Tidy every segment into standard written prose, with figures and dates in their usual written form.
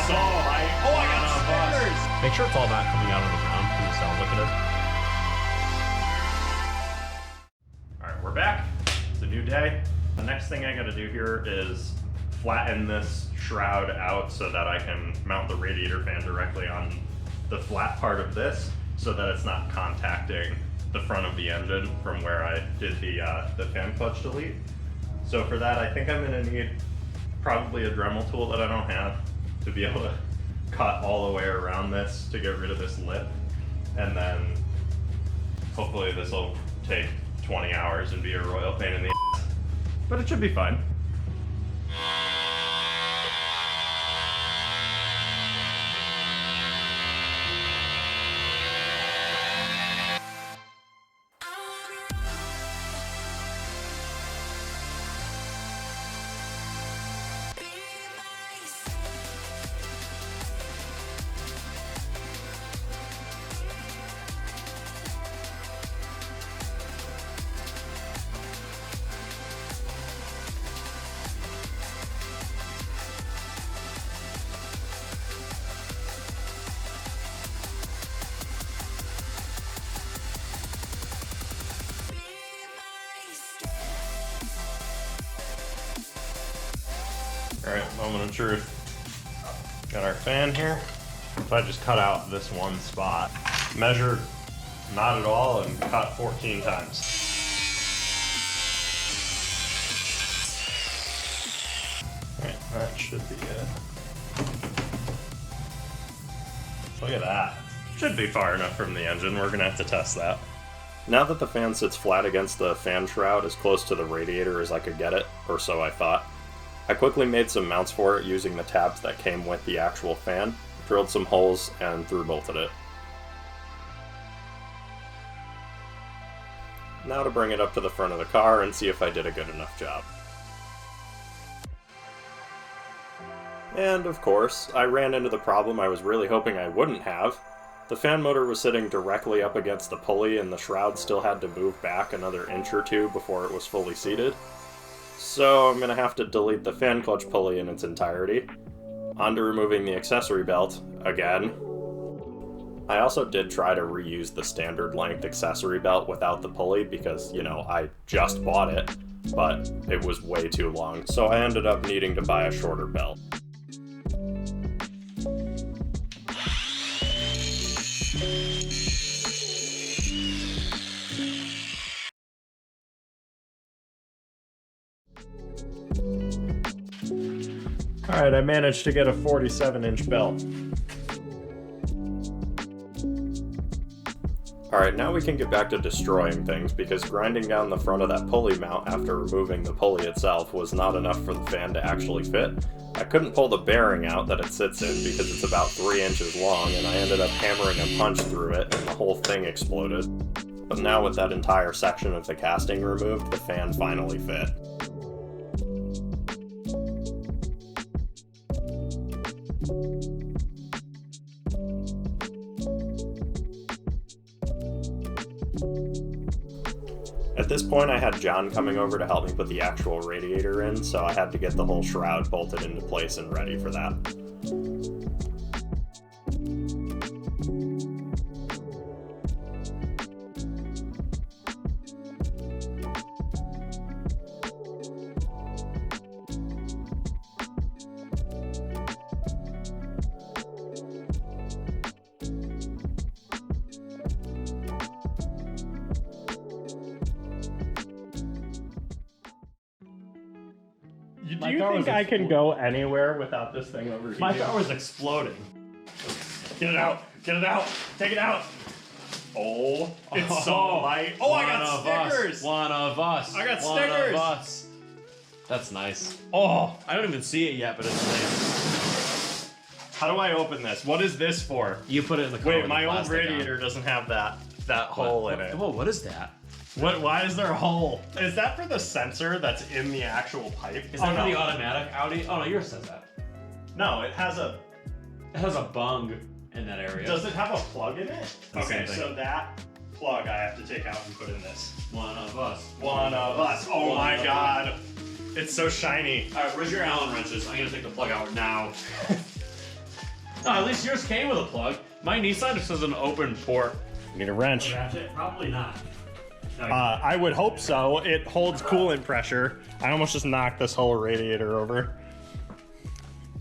so light. Oh, I got stickers! Make sure it's all not coming out on the ground because it sounds like it is. Alright, we're back. It's a new day. The next thing I gotta do here is flatten this shroud out so that I can mount the radiator fan directly on the flat part of this so that it's not contacting the front of the engine from where I did the fan clutch delete. So for that, I think I'm gonna need probably a Dremel tool that I don't have to be able to cut all the way around this to get rid of this lip. And then hopefully this will take 20 hours and be a royal pain in the ass. But it should be fine. Alright, moment of truth. Got our fan here. If I just cut out this one spot, measure not at all and cut 14 times. Alright, that should be it. Look at that. Should be far enough from the engine. We're gonna have to test that. Now that the fan sits flat against the fan shroud as close to the radiator as I could get it, or so I thought, I quickly made some mounts for it using the tabs that came with the actual fan, drilled some holes, and through-bolted it. Now to bring it up to the front of the car and see if I did a good enough job. And of course, I ran into the problem I was really hoping I wouldn't have. The fan motor was sitting directly up against the pulley and the shroud still had to move back another inch or two before it was fully seated. So I'm going to have to delete the fan clutch pulley in its entirety. On to removing the accessory belt, again. I also did try to reuse the standard length accessory belt without the pulley because, you know, I just bought it, but it was way too long, so I ended up needing to buy a shorter belt. Alright, I managed to get a 47-inch belt. Alright, now we can get back to destroying things, because grinding down the front of that pulley mount after removing the pulley itself was not enough for the fan to actually fit. I couldn't pull the bearing out that it sits in because it's about 3 inches long, and I ended up hammering a punch through it and the whole thing exploded. But now with that entire section of the casting removed, the fan finally fit. At this point I had John coming over to help me put the actual radiator in, so I had to get the whole shroud bolted into place and ready for that. Do you think I can go anywhere without this thing overheating? My car was exploding. Get it out! Get it out! Take it out! Oh, it's so light. Oh, I got stickers! One of us. I got One stickers! of us. That's nice. Oh, I don't even see it yet, but it's nice. how do I open this? What is this for? You put it in the car. Wait, with my the old plastic radiator doesn't have that hole in it. Whoa, what is that? What? Why is there a hole? Is that for the sensor that's in the actual pipe? Is that for the automatic Audi? Oh no, yours says that. No, it has a bung in that area. Does it have a plug in it? Okay, thing. so that plug I have to take out and put in this. One of us. One of us. Oh my god. It's so shiny. Alright, where's your Allen wrenches? I'm gonna take the plug out now. Oh, at least yours came with a plug. My Nissan just has an open port. Need a wrench. Ratchet? Probably not. I would hope so. It holds coolant pressure. I almost just knocked this whole radiator over.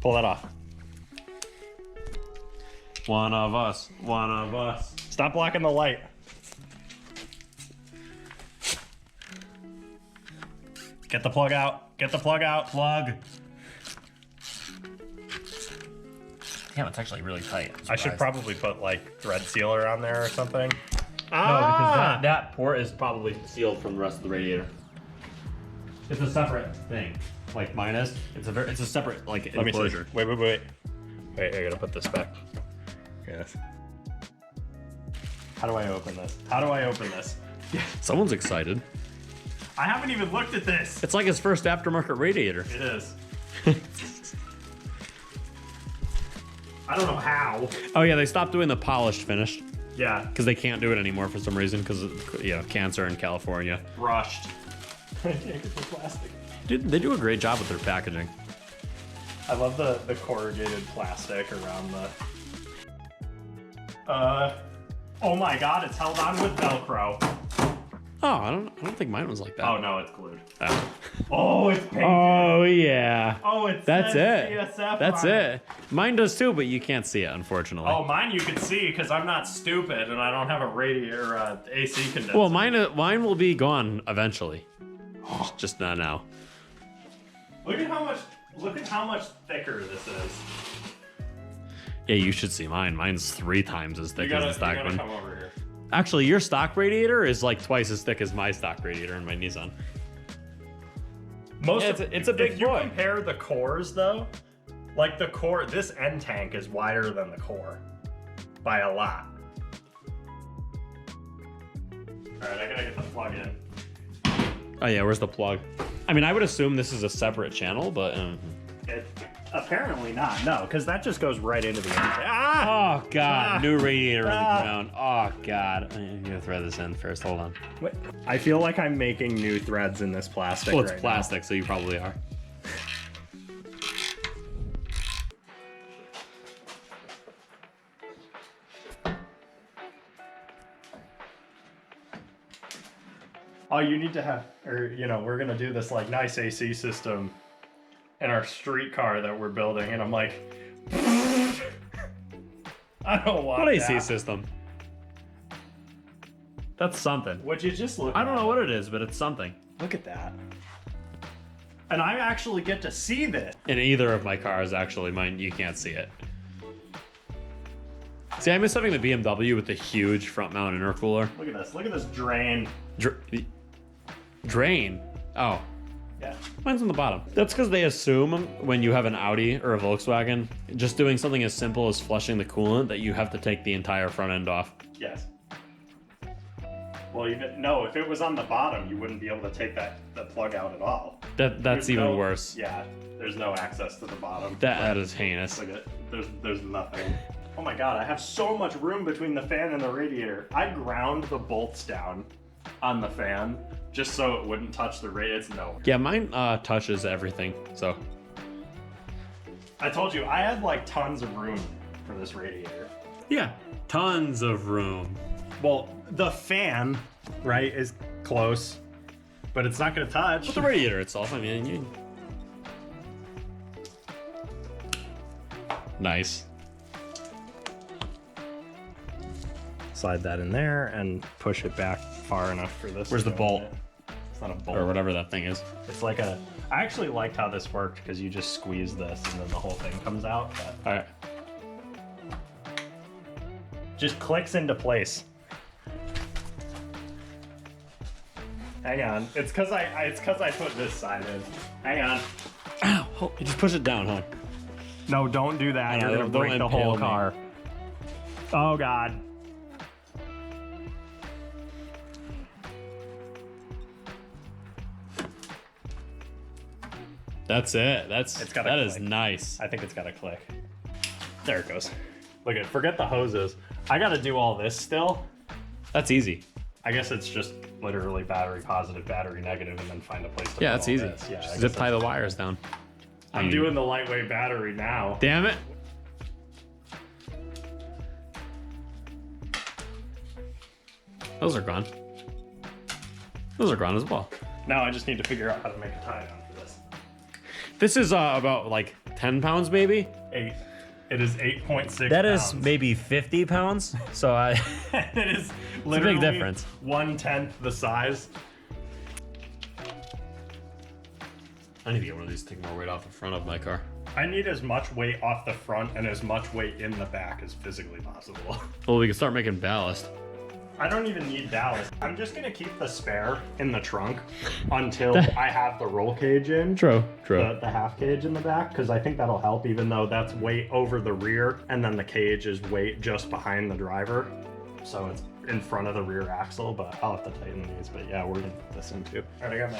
Pull that off. One of us. One of us. Stop blocking the light. Get the plug out. Get the plug out. Plug. Damn, it's actually really tight. I should probably put like thread sealer on there or something. No, because that port is probably sealed from the rest of the radiator. It's a separate thing. Like mine is. It's a separate like Let enclosure. me see. Wait, I gotta put this back. Yes. How do I open this? How do I open this? Someone's excited. I haven't even looked at this. It's like his first aftermarket radiator. It is. I don't know how. Oh yeah, they stopped doing the polished finish Yeah. because they can't do it anymore for some reason because of cancer in California. Rushed. I can't get the plastic. Dude, they do a great job with their packaging. I love the corrugated plastic around the... Oh my god, it's held on with Velcro. Oh, I don't think mine was like that. Oh no, it's glued. Oh. Oh, it's painted. Oh yeah. Oh, it That's says it. CSF That's on it. Mine does too, but you can't see it, unfortunately. Oh, mine you can see because I'm not stupid and I don't have a radiator AC condenser. Well, mine will be gone eventually. Just not now. Look at how much thicker this is. Yeah, you should see mine. Mine's 3 times as thick as the stock one. Come over here. Actually, your stock radiator is like twice as thick as my stock radiator in my Nissan. It's a big If you boy. compare the cores though, like the core, this end tank is wider than the core by a lot. All right, I gotta get the plug in. Oh yeah, where's the plug? I mean, I would assume this is a separate channel, but Apparently not. No, because that just goes right into the end tank. oh god, Ah! new radiator on Ah! the ground. Oh god, I'm gonna thread this in first. Hold on. Wait, I feel like I'm making new threads in this plastic. Well, it's right plastic, so you probably are. Oh, you need to have, or we're gonna do this like nice AC system in our street car that we're building, and I'm like, I don't want What AC that. system? That's something. Would you just look? I don't know what it is, but it's something. Look at that. And I actually get to see this. In either of my cars, actually, mine you can't see it. See, I miss having the BMW with the huge front mount intercooler. Look at this. Look at this drain. Drain. Oh, Yeah. mine's on the bottom. That's because they assume when you have an Audi or a Volkswagen, just doing something as simple as flushing the coolant, that you have to take the entire front end off. Yes. Well, no. If it was on the bottom, you wouldn't be able to take the plug out at all. That's There's even no- worse. Yeah. There's no access to the bottom. That is heinous. Look at there's nothing. Oh my god, I have so much room between the fan and the radiator. I ground the bolts down on the fan just so it wouldn't touch the radiator. It's nowhere. Yeah, mine touches everything. So I told you, I had like tons of room for this radiator. yeah, tons of room. Well, the fan, right, is close, but it's not gonna touch. But the radiator itself, I mean, nice. Slide that in there and push it back far enough for this. Where's to the go in bolt? it. It's not a bolt. Or whatever that thing is. It's like I actually liked how this worked because you just squeeze this and then the whole thing comes out. But All right. just clicks into place. Hang on. It's because I put this side in. Hang on. Ow! Oh, you just push it down, huh? No, don't do that. know, You're gonna don't break the impale whole me. car. Oh god. That's it. It's gotta that is click. nice. I think it's gotta click. There it goes. Look at, forget the hoses. I gotta do all this still. That's easy. I guess it's just literally battery positive, battery negative, and then find a place to Yeah, put that's all easy. this. Yeah, I Just guess zip tie the that's- wires down. I'm doing the lightweight battery now. Damn it! Those are gone. Those are gone as well. Now I just need to figure out how to make a tie down for this. This is about like 10 pounds maybe? 8. It is 8.6 That pounds. is maybe 50 pounds. So it is literally literally a big difference. 1/10 the size. I need to get one of these to take more weight off the front of my car. I need as much weight off the front and as much weight in the back as physically possible. Well, we can start making ballast. I don't even need ballast. I'm just gonna keep the spare in the trunk until I have the roll cage in. True. The half cage in the back, because I think that'll help, even though that's weight over the rear, and then the cage is weight just behind the driver. So it's in front of the rear axle, but I'll have to tighten these. But yeah, we're gonna put this in too. All right, I got my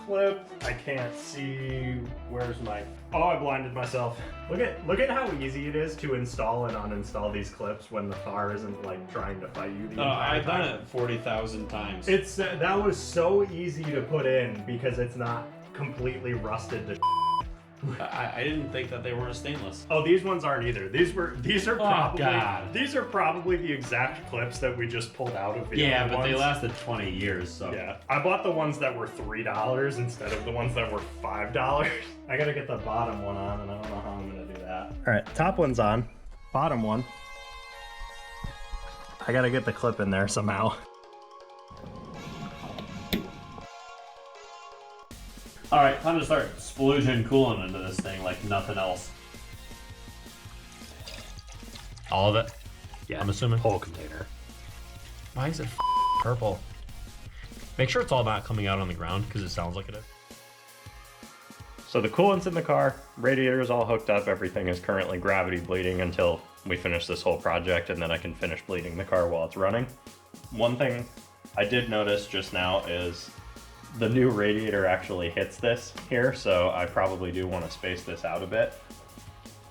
clip. I can't see, where's my, oh, I blinded myself. Look at how easy it is to install and uninstall these clips when the car isn't like trying to fight you the entire I've done time. it 40,000 times. It's that was so easy to put in because it's not completely rusted to I didn't think that they weren't stainless. Oh, these ones aren't either. These are probably God. these are probably the exact clips that we just pulled out of the Yeah, other but they ones. lasted 20 years, so. Yeah, I bought the ones that were $3 instead of the ones that were $5. I gotta get the bottom one on, and I don't know how I'm gonna do that. All right, top one's on. Bottom one. I gotta get the clip in there somehow. All right, time to start splooging coolant into this thing like nothing else. All of it? Yeah, I'm assuming. whole container. Why is it purple? Make sure it's all not coming out on the ground because it sounds like it is. So the coolant's in the car, radiator is all hooked up, everything is currently gravity bleeding until we finish this whole project, and then I can finish bleeding the car while it's running. One thing I did notice just now is the new radiator actually hits this here, so I probably do want to space this out a bit.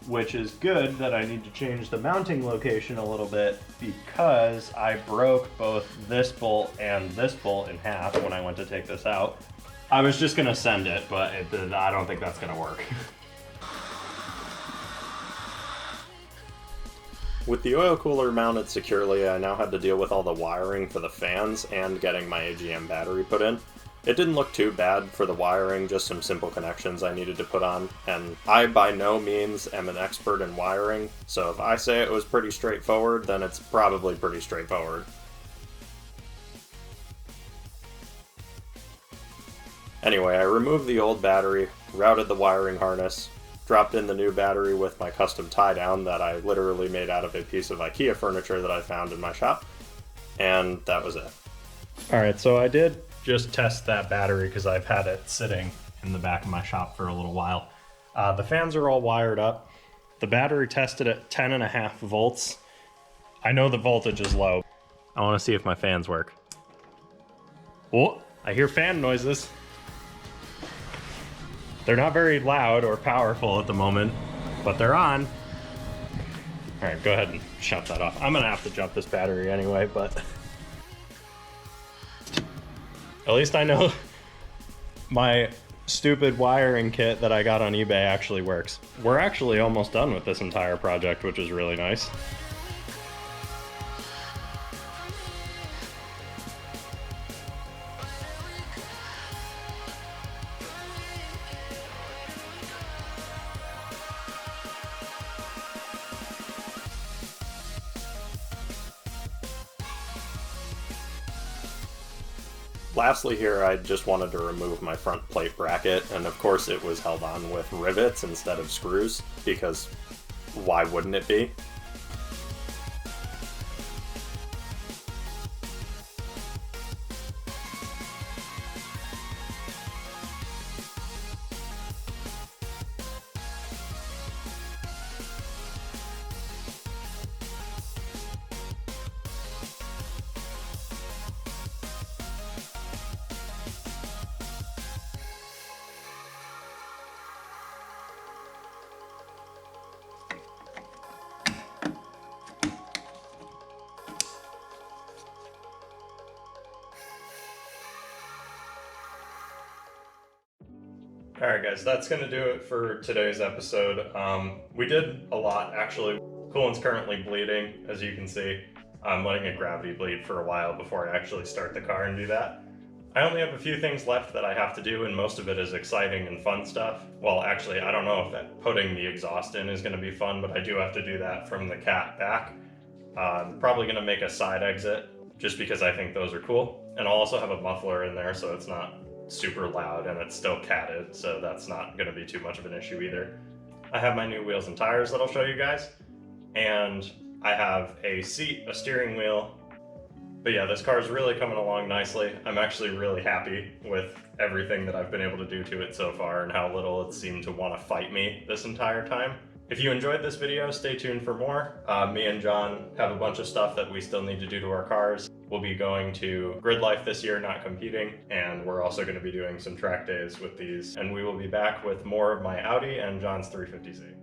Which is good that I need to change the mounting location a little bit because I broke both this bolt and this bolt in half when I went to take this out. I was just gonna send it, but I don't think that's gonna work. With the oil cooler mounted securely, I now had to deal with all the wiring for the fans and getting my AGM battery put in. It didn't look too bad for the wiring, just some simple connections I needed to put on, and I by no means am an expert in wiring, so if I say it was pretty straightforward, then it's probably pretty straightforward. Anyway, I removed the old battery, routed the wiring harness, dropped in the new battery with my custom tie-down that I literally made out of a piece of IKEA furniture that I found in my shop, and that was it. Alright, so I did just test that battery because I've had it sitting in the back of my shop for a little while. The fans are all wired up. The battery tested at 10.5 volts. I know the voltage is low. I want to see if my fans work. Oh, I hear fan noises. They're not very loud or powerful at the moment, but they're on. All right, go ahead and shut that off. I'm gonna have to jump this battery anyway, but at least I know my stupid wiring kit that I got on eBay actually works. We're actually almost done with this entire project, which is really nice. Lastly here, I just wanted to remove my front plate bracket, and of course it was held on with rivets instead of screws, because why wouldn't it be? Alright guys, that's going to do it for today's episode. We did a lot actually. Coolant's currently bleeding, as you can see. I'm letting it gravity bleed for a while before I actually start the car and do that. I only have a few things left that I have to do, and most of it is exciting and fun stuff. Well, actually, I don't know if that putting the exhaust in is going to be fun, but I do have to do that from the cat back. I'm probably going to make a side exit, just because I think those are cool. And I'll also have a muffler in there, so it's not super loud, and it's still catted, so that's not going to be too much of an issue either. I have my new wheels and tires that I'll show you guys, and I have a seat, a steering wheel. But yeah, this car is really coming along nicely. I'm actually really happy with everything that I've been able to do to it so far and how little it seemed to want to fight me this entire time. If you enjoyed this video, stay tuned for more. Me and John have a bunch of stuff that we still need to do to our cars. We'll be going to Grid Life this year, not competing, and we're also going to be doing some track days with these. And we will be back with more of my Audi and John's 350Z.